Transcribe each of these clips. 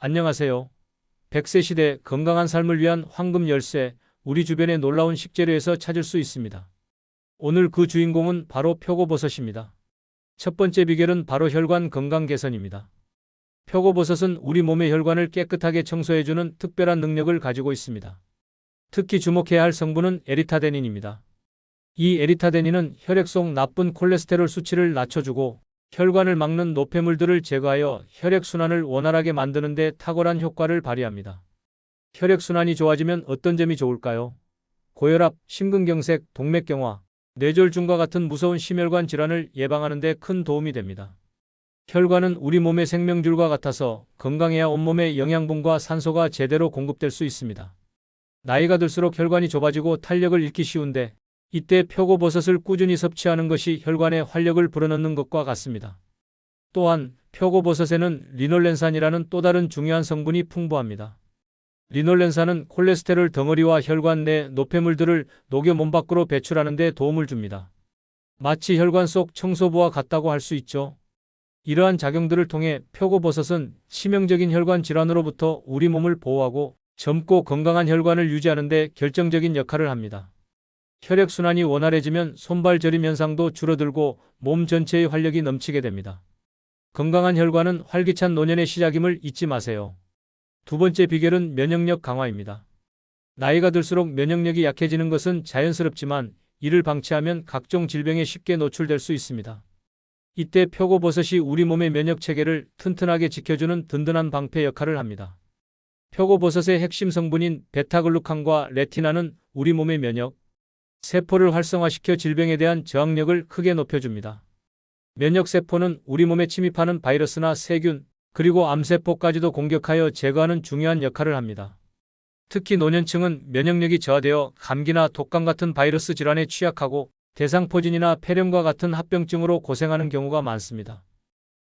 안녕하세요. 100세 시대 건강한 삶을 위한 황금 열쇠, 우리 주변의 놀라운 식재료에서 찾을 수 있습니다. 오늘 그 주인공은 바로 표고버섯입니다. 첫 번째 비결은 바로 혈관 건강 개선입니다. 표고버섯은 우리 몸의 혈관을 깨끗하게 청소해주는 특별한 능력을 가지고 있습니다. 특히 주목해야 할 성분은 에리타데닌입니다. 이 에리타데닌은 혈액 속 나쁜 콜레스테롤 수치를 낮춰주고 혈관을 막는 노폐물들을 제거하여 혈액순환을 원활하게 만드는 데 탁월한 효과를 발휘합니다. 혈액순환이 좋아지면 어떤 점이 좋을까요? 고혈압, 심근경색, 동맥경화, 뇌졸중과 같은 무서운 심혈관 질환을 예방하는 데 큰 도움이 됩니다. 혈관은 우리 몸의 생명줄과 같아서 건강해야 온몸에 영양분과 산소가 제대로 공급될 수 있습니다. 나이가 들수록 혈관이 좁아지고 탄력을 잃기 쉬운데 이때 표고버섯을 꾸준히 섭취하는 것이 혈관에 활력을 불어넣는 것과 같습니다. 또한 표고버섯에는 리놀렌산이라는 또 다른 중요한 성분이 풍부합니다. 리놀렌산은 콜레스테롤 덩어리와 혈관 내 노폐물들을 녹여 몸 밖으로 배출하는 데 도움을 줍니다. 마치 혈관 속 청소부와 같다고 할 수 있죠. 이러한 작용들을 통해 표고버섯은 치명적인 혈관 질환으로부터 우리 몸을 보호하고 젊고 건강한 혈관을 유지하는 데 결정적인 역할을 합니다. 혈액순환이 원활해지면 손발 저림 현상도 줄어들고 몸 전체의 활력이 넘치게 됩니다. 건강한 혈관은 활기찬 노년의 시작임을 잊지 마세요. 두 번째 비결은 면역력 강화입니다. 나이가 들수록 면역력이 약해지는 것은 자연스럽지만 이를 방치하면 각종 질병에 쉽게 노출될 수 있습니다. 이때 표고버섯이 우리 몸의 면역 체계를 튼튼하게 지켜주는 든든한 방패 역할을 합니다. 표고버섯의 핵심 성분인 베타글루칸과 레티나는 우리 몸의 면역, 세포를 활성화시켜 질병에 대한 저항력을 크게 높여줍니다. 면역세포는 우리 몸에 침입하는 바이러스나 세균, 그리고 암세포까지도 공격하여 제거하는 중요한 역할을 합니다. 특히 노년층은 면역력이 저하되어 감기나 독감 같은 바이러스 질환에 취약하고 대상포진이나 폐렴과 같은 합병증으로 고생하는 경우가 많습니다.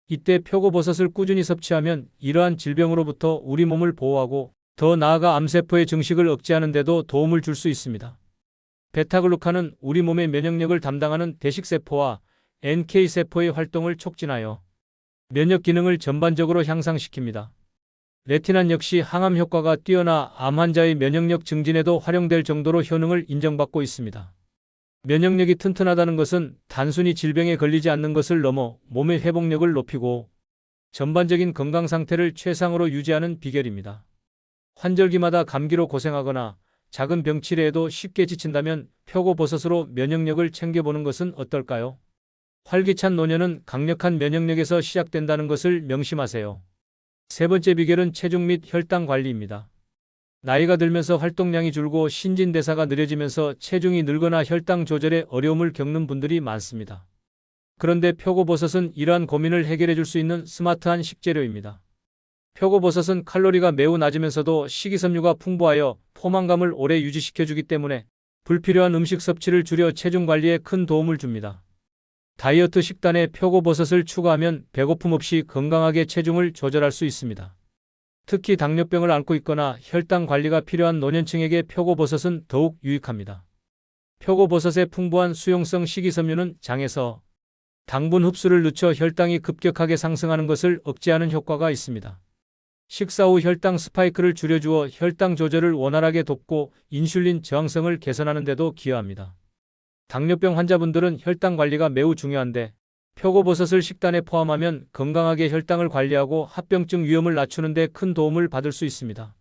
이때 표고버섯을 꾸준히 섭취하면 이러한 질병으로부터 우리 몸을 보호하고 더 나아가 암세포의 증식을 억제하는 데도 도움을 줄 수 있습니다. 베타글루칸은 우리 몸의 면역력을 담당하는 대식세포와 NK세포의 활동을 촉진하여 면역 기능을 전반적으로 향상시킵니다. 레티난 역시 항암 효과가 뛰어나 암 환자의 면역력 증진에도 활용될 정도로 효능을 인정받고 있습니다. 면역력이 튼튼하다는 것은 단순히 질병에 걸리지 않는 것을 넘어 몸의 회복력을 높이고 전반적인 건강 상태를 최상으로 유지하는 비결입니다. 환절기마다 감기로 고생하거나 작은 병치레에도 쉽게 지친다면 표고버섯으로 면역력을 챙겨보는 것은 어떨까요? 활기찬 노년은 강력한 면역력에서 시작된다는 것을 명심하세요. 세 번째 비결은 체중 및 혈당 관리입니다. 나이가 들면서 활동량이 줄고 신진대사가 느려지면서 체중이 늘거나 혈당 조절에 어려움을 겪는 분들이 많습니다. 그런데 표고버섯은 이러한 고민을 해결해 줄 수 있는 스마트한 식재료입니다. 표고버섯은 칼로리가 매우 낮으면서도 식이섬유가 풍부하여 포만감을 오래 유지시켜주기 때문에 불필요한 음식 섭취를 줄여 체중 관리에 큰 도움을 줍니다. 다이어트 식단에 표고버섯을 추가하면 배고픔 없이 건강하게 체중을 조절할 수 있습니다. 특히 당뇨병을 앓고 있거나 혈당 관리가 필요한 노년층에게 표고버섯은 더욱 유익합니다. 표고버섯의 풍부한 수용성 식이섬유는 장에서 당분 흡수를 늦춰 혈당이 급격하게 상승하는 것을 억제하는 효과가 있습니다. 식사 후 혈당 스파이크를 줄여주어 혈당 조절을 원활하게 돕고 인슐린 저항성을 개선하는 데도 기여합니다. 당뇨병 환자분들은 혈당 관리가 매우 중요한데 표고버섯을 식단에 포함하면 건강하게 혈당을 관리하고 합병증 위험을 낮추는 데 큰 도움을 받을 수 있습니다.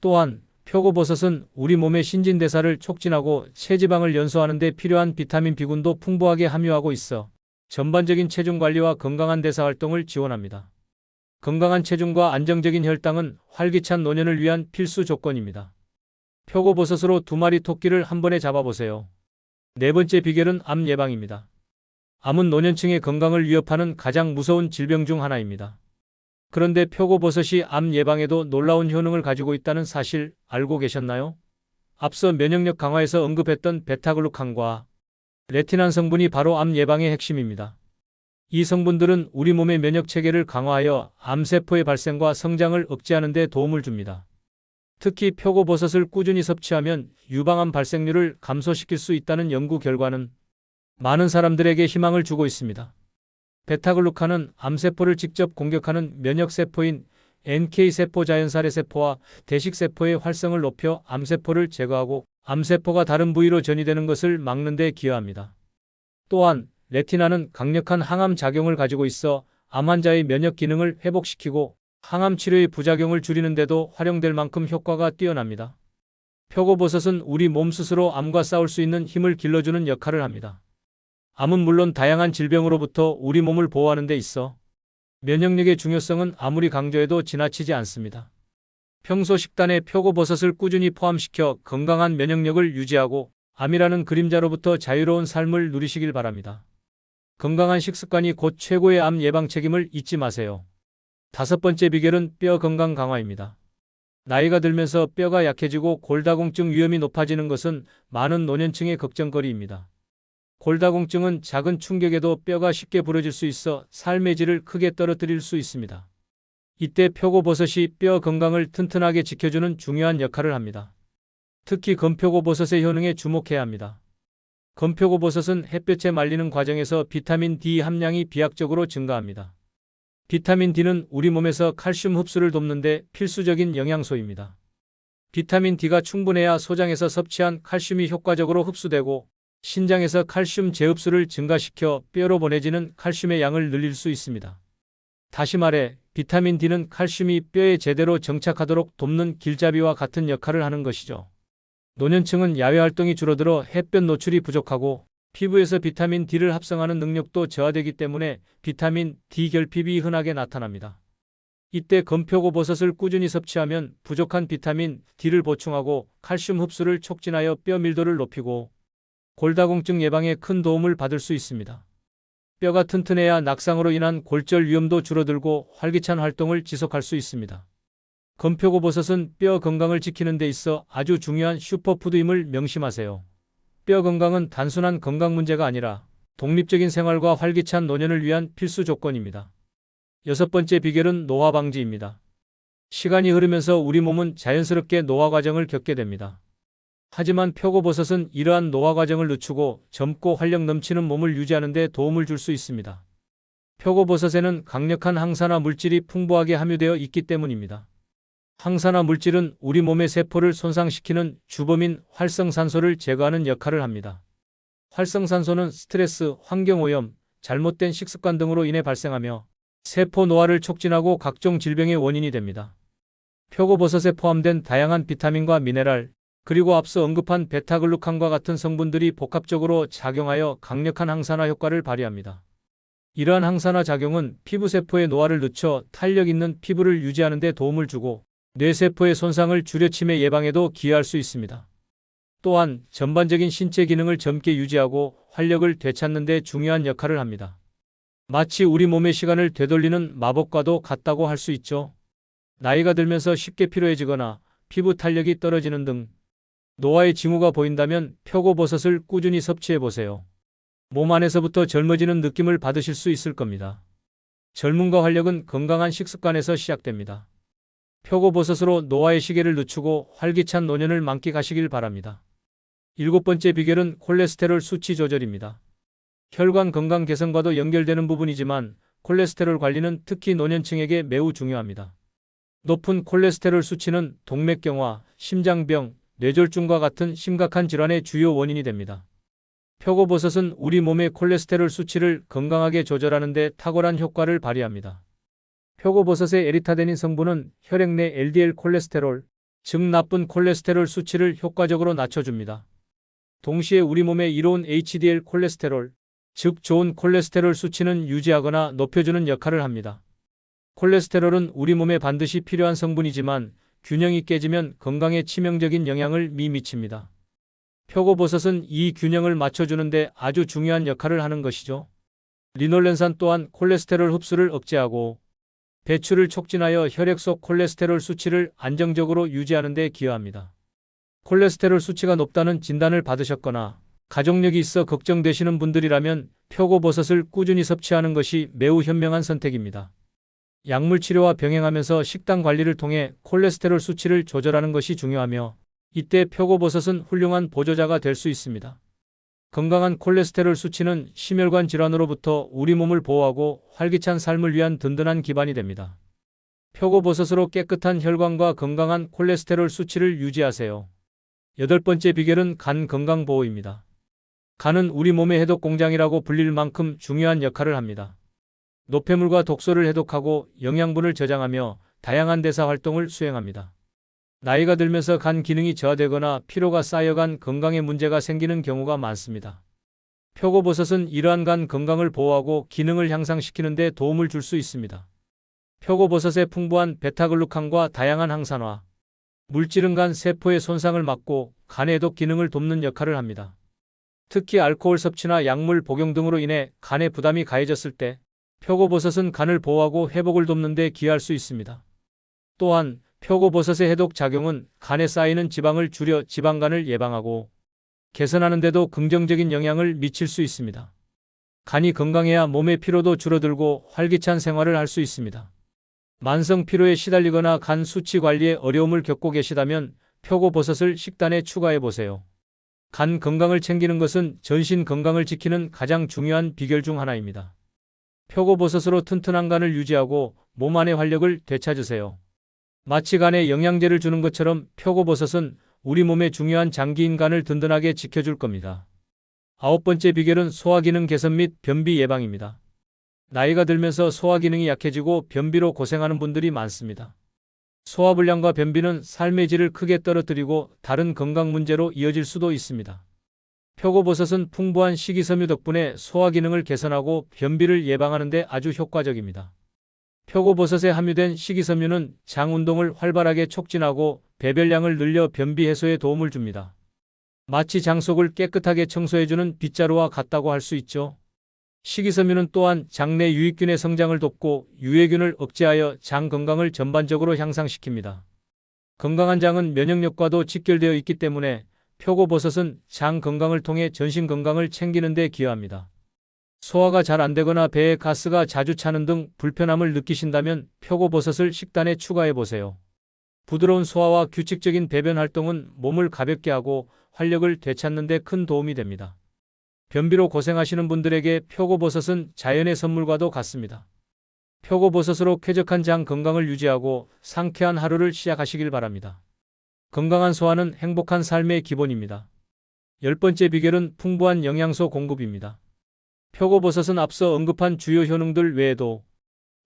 또한 표고버섯은 우리 몸의 신진대사를 촉진하고 체지방을 연소하는 데 필요한 비타민 B군도 풍부하게 함유하고 있어 전반적인 체중 관리와 건강한 대사 활동을 지원합니다. 건강한 체중과 안정적인 혈당은 활기찬 노년을 위한 필수 조건입니다. 표고버섯으로 2마리 토끼를 한 번에 잡아보세요. 네 번째 비결은 암 예방입니다. 암은 노년층의 건강을 위협하는 가장 무서운 질병 중 하나입니다. 그런데 표고버섯이 암 예방에도 놀라운 효능을 가지고 있다는 사실 알고 계셨나요? 앞서 면역력 강화에서 언급했던 베타글루칸과 레티난 성분이 바로 암 예방의 핵심입니다. 이 성분들은 우리 몸의 면역 체계를 강화하여 암세포의 발생과 성장을 억제하는 데 도움을 줍니다. 특히 표고버섯을 꾸준히 섭취하면 유방암 발생률을 감소시킬 수 있다는 연구 결과는 많은 사람들에게 희망을 주고 있습니다. 베타글루칸은 암세포를 직접 공격하는 면역세포인 NK세포 자연살해세포와 대식세포의 활성을 높여 암세포를 제거하고 암세포가 다른 부위로 전이되는 것을 막는 데 기여합니다. 또한 레티나는 강력한 항암 작용을 가지고 있어 암 환자의 면역 기능을 회복시키고 항암 치료의 부작용을 줄이는 데도 활용될 만큼 효과가 뛰어납니다. 표고버섯은 우리 몸 스스로 암과 싸울 수 있는 힘을 길러주는 역할을 합니다. 암은 물론 다양한 질병으로부터 우리 몸을 보호하는 데 있어 면역력의 중요성은 아무리 강조해도 지나치지 않습니다. 평소 식단에 표고버섯을 꾸준히 포함시켜 건강한 면역력을 유지하고 암이라는 그림자로부터 자유로운 삶을 누리시길 바랍니다. 건강한 식습관이 곧 최고의 암 예방 책임을 잊지 마세요. 5번째 비결은 뼈 건강 강화입니다. 나이가 들면서 뼈가 약해지고 골다공증 위험이 높아지는 것은 많은 노년층의 걱정거리입니다. 골다공증은 작은 충격에도 뼈가 쉽게 부러질 수 있어 삶의 질을 크게 떨어뜨릴 수 있습니다. 이때 표고버섯이 뼈 건강을 튼튼하게 지켜주는 중요한 역할을 합니다. 특히 건표고버섯의 효능에 주목해야 합니다. 건표고버섯은 햇볕에 말리는 과정에서 비타민 D 함량이 비약적으로 증가합니다. 비타민 D는 우리 몸에서 칼슘 흡수를 돕는 데 필수적인 영양소입니다. 비타민 D가 충분해야 소장에서 섭취한 칼슘이 효과적으로 흡수되고 신장에서 칼슘 재흡수를 증가시켜 뼈로 보내지는 칼슘의 양을 늘릴 수 있습니다. 다시 말해 비타민 D는 칼슘이 뼈에 제대로 정착하도록 돕는 길잡이와 같은 역할을 하는 것이죠. 노년층은 야외 활동이 줄어들어 햇볕 노출이 부족하고 피부에서 비타민 D를 합성하는 능력도 저하되기 때문에 비타민 D 결핍이 흔하게 나타납니다. 이때 건표고버섯을 꾸준히 섭취하면 부족한 비타민 D를 보충하고 칼슘 흡수를 촉진하여 뼈 밀도를 높이고 골다공증 예방에 큰 도움을 받을 수 있습니다. 뼈가 튼튼해야 낙상으로 인한 골절 위험도 줄어들고 활기찬 활동을 지속할 수 있습니다. 건표고버섯은 뼈 건강을 지키는 데 있어 아주 중요한 슈퍼푸드임을 명심하세요. 뼈 건강은 단순한 건강 문제가 아니라 독립적인 생활과 활기찬 노년을 위한 필수 조건입니다. 6번째 비결은 노화 방지입니다. 시간이 흐르면서 우리 몸은 자연스럽게 노화 과정을 겪게 됩니다. 하지만 표고버섯은 이러한 노화 과정을 늦추고 젊고 활력 넘치는 몸을 유지하는 데 도움을 줄 수 있습니다. 표고버섯에는 강력한 항산화 물질이 풍부하게 함유되어 있기 때문입니다. 항산화 물질은 우리 몸의 세포를 손상시키는 주범인 활성산소를 제거하는 역할을 합니다. 활성산소는 스트레스, 환경오염, 잘못된 식습관 등으로 인해 발생하며 세포 노화를 촉진하고 각종 질병의 원인이 됩니다. 표고버섯에 포함된 다양한 비타민과 미네랄, 그리고 앞서 언급한 베타글루칸과 같은 성분들이 복합적으로 작용하여 강력한 항산화 효과를 발휘합니다. 이러한 항산화 작용은 피부세포의 노화를 늦춰 탄력 있는 피부를 유지하는 데 도움을 주고 뇌세포의 손상을 줄여 치매 예방에도 기여할 수 있습니다. 또한 전반적인 신체 기능을 젊게 유지하고 활력을 되찾는 데 중요한 역할을 합니다. 마치 우리 몸의 시간을 되돌리는 마법과도 같다고 할 수 있죠. 나이가 들면서 쉽게 피로해지거나 피부 탄력이 떨어지는 등 노화의 징후가 보인다면 표고버섯을 꾸준히 섭취해보세요. 몸 안에서부터 젊어지는 느낌을 받으실 수 있을 겁니다. 젊음과 활력은 건강한 식습관에서 시작됩니다. 표고버섯으로 노화의 시계를 늦추고 활기찬 노년을 만끽하시길 바랍니다. 7번째 비결은 콜레스테롤 수치 조절입니다. 혈관 건강 개선과도 연결되는 부분이지만 콜레스테롤 관리는 특히 노년층에게 매우 중요합니다. 높은 콜레스테롤 수치는 동맥경화, 심장병, 뇌졸중과 같은 심각한 질환의 주요 원인이 됩니다. 표고버섯은 우리 몸의 콜레스테롤 수치를 건강하게 조절하는 데 탁월한 효과를 발휘합니다. 표고버섯의 에리타데닌 성분은 혈액 내 LDL 콜레스테롤, 즉 나쁜 콜레스테롤 수치를 효과적으로 낮춰줍니다. 동시에 우리 몸에 이로운 HDL 콜레스테롤, 즉 좋은 콜레스테롤 수치는 유지하거나 높여주는 역할을 합니다. 콜레스테롤은 우리 몸에 반드시 필요한 성분이지만 균형이 깨지면 건강에 치명적인 영향을 미칩니다. 표고버섯은 이 균형을 맞춰주는데 아주 중요한 역할을 하는 것이죠. 리놀렌산 또한 콜레스테롤 흡수를 억제하고 배출을 촉진하여 혈액 속 콜레스테롤 수치를 안정적으로 유지하는 데 기여합니다. 콜레스테롤 수치가 높다는 진단을 받으셨거나 가족력이 있어 걱정되시는 분들이라면 표고버섯을 꾸준히 섭취하는 것이 매우 현명한 선택입니다. 약물 치료와 병행하면서 식단 관리를 통해 콜레스테롤 수치를 조절하는 것이 중요하며 이때 표고버섯은 훌륭한 보조자가 될 수 있습니다. 건강한 콜레스테롤 수치는 심혈관 질환으로부터 우리 몸을 보호하고 활기찬 삶을 위한 든든한 기반이 됩니다. 표고버섯으로 깨끗한 혈관과 건강한 콜레스테롤 수치를 유지하세요. 8번째 비결은 간 건강 보호입니다. 간은 우리 몸의 해독 공장이라고 불릴 만큼 중요한 역할을 합니다. 노폐물과 독소를 해독하고 영양분을 저장하며 다양한 대사 활동을 수행합니다. 나이가 들면서 간 기능이 저하되거나 피로가 쌓여간 건강에 문제가 생기는 경우가 많습니다. 표고버섯은 이러한 간 건강을 보호하고 기능을 향상시키는 데 도움을 줄 수 있습니다. 표고버섯의 풍부한 베타글루칸과 다양한 항산화, 물질은 간 세포의 손상을 막고 간 해독 기능을 돕는 역할을 합니다. 특히 알코올 섭취나 약물 복용 등으로 인해 간에 부담이 가해졌을 때 표고버섯은 간을 보호하고 회복을 돕는 데 기여할 수 있습니다. 또한 표고버섯의 해독 작용은 간에 쌓이는 지방을 줄여 지방간을 예방하고 개선하는 데도 긍정적인 영향을 미칠 수 있습니다. 간이 건강해야 몸의 피로도 줄어들고 활기찬 생활을 할 수 있습니다. 만성 피로에 시달리거나 간 수치 관리에 어려움을 겪고 계시다면 표고버섯을 식단에 추가해 보세요. 간 건강을 챙기는 것은 전신 건강을 지키는 가장 중요한 비결 중 하나입니다. 표고버섯으로 튼튼한 간을 유지하고 몸 안의 활력을 되찾으세요. 마치 간에 영양제를 주는 것처럼 표고버섯은 우리 몸의 중요한 장기인 간을 든든하게 지켜줄 겁니다. 9번째 비결은 소화기능 개선 및 변비 예방입니다. 나이가 들면서 소화기능이 약해지고 변비로 고생하는 분들이 많습니다. 소화불량과 변비는 삶의 질을 크게 떨어뜨리고 다른 건강 문제로 이어질 수도 있습니다. 표고버섯은 풍부한 식이섬유 덕분에 소화기능을 개선하고 변비를 예방하는 데 아주 효과적입니다. 표고버섯에 함유된 식이섬유는 장 운동을 활발하게 촉진하고 배변량을 늘려 변비 해소에 도움을 줍니다. 마치 장 속을 깨끗하게 청소해주는 빗자루와 같다고 할 수 있죠. 식이섬유는 또한 장내 유익균의 성장을 돕고 유해균을 억제하여 장 건강을 전반적으로 향상시킵니다. 건강한 장은 면역력과도 직결되어 있기 때문에 표고버섯은 장 건강을 통해 전신 건강을 챙기는 데 기여합니다. 소화가 잘 안 되거나 배에 가스가 자주 차는 등 불편함을 느끼신다면 표고버섯을 식단에 추가해 보세요. 부드러운 소화와 규칙적인 배변 활동은 몸을 가볍게 하고 활력을 되찾는 데 큰 도움이 됩니다. 변비로 고생하시는 분들에게 표고버섯은 자연의 선물과도 같습니다. 표고버섯으로 쾌적한 장 건강을 유지하고 상쾌한 하루를 시작하시길 바랍니다. 건강한 소화는 행복한 삶의 기본입니다. 10번째 비결은 풍부한 영양소 공급입니다. 표고버섯은 앞서 언급한 주요 효능들 외에도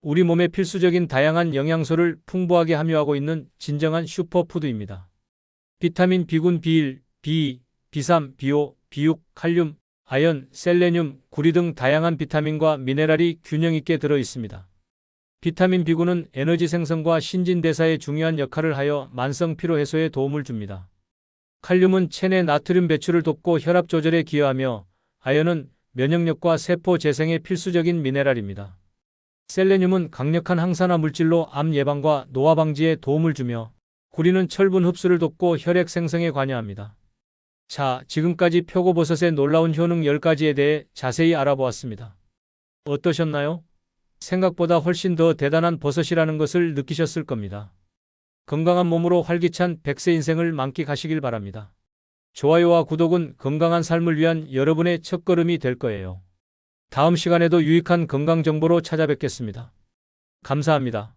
우리 몸에 필수적인 다양한 영양소를 풍부하게 함유하고 있는 진정한 슈퍼푸드입니다. 비타민 B군, B1, B2, B3, B5, B6, 칼륨, 아연, 셀레늄, 구리 등 다양한 비타민과 미네랄이 균형 있게 들어 있습니다. 비타민 B군은 에너지 생성과 신진대사에 중요한 역할을 하여 만성 피로 해소에 도움을 줍니다. 칼륨은 체내 나트륨 배출을 돕고 혈압 조절에 기여하며 아연은 면역력과 세포 재생에 필수적인 미네랄입니다. 셀레늄은 강력한 항산화 물질로 암 예방과 노화 방지에 도움을 주며 구리는 철분 흡수를 돕고 혈액 생성에 관여합니다. 자, 지금까지 표고버섯의 놀라운 효능 10가지에 대해 자세히 알아보았습니다. 어떠셨나요? 생각보다 훨씬 더 대단한 버섯이라는 것을 느끼셨을 겁니다. 건강한 몸으로 활기찬 100세 인생을 만끽하시길 바랍니다. 좋아요와 구독은 건강한 삶을 위한 여러분의 첫걸음이 될 거예요. 다음 시간에도 유익한 건강 정보로 찾아뵙겠습니다. 감사합니다.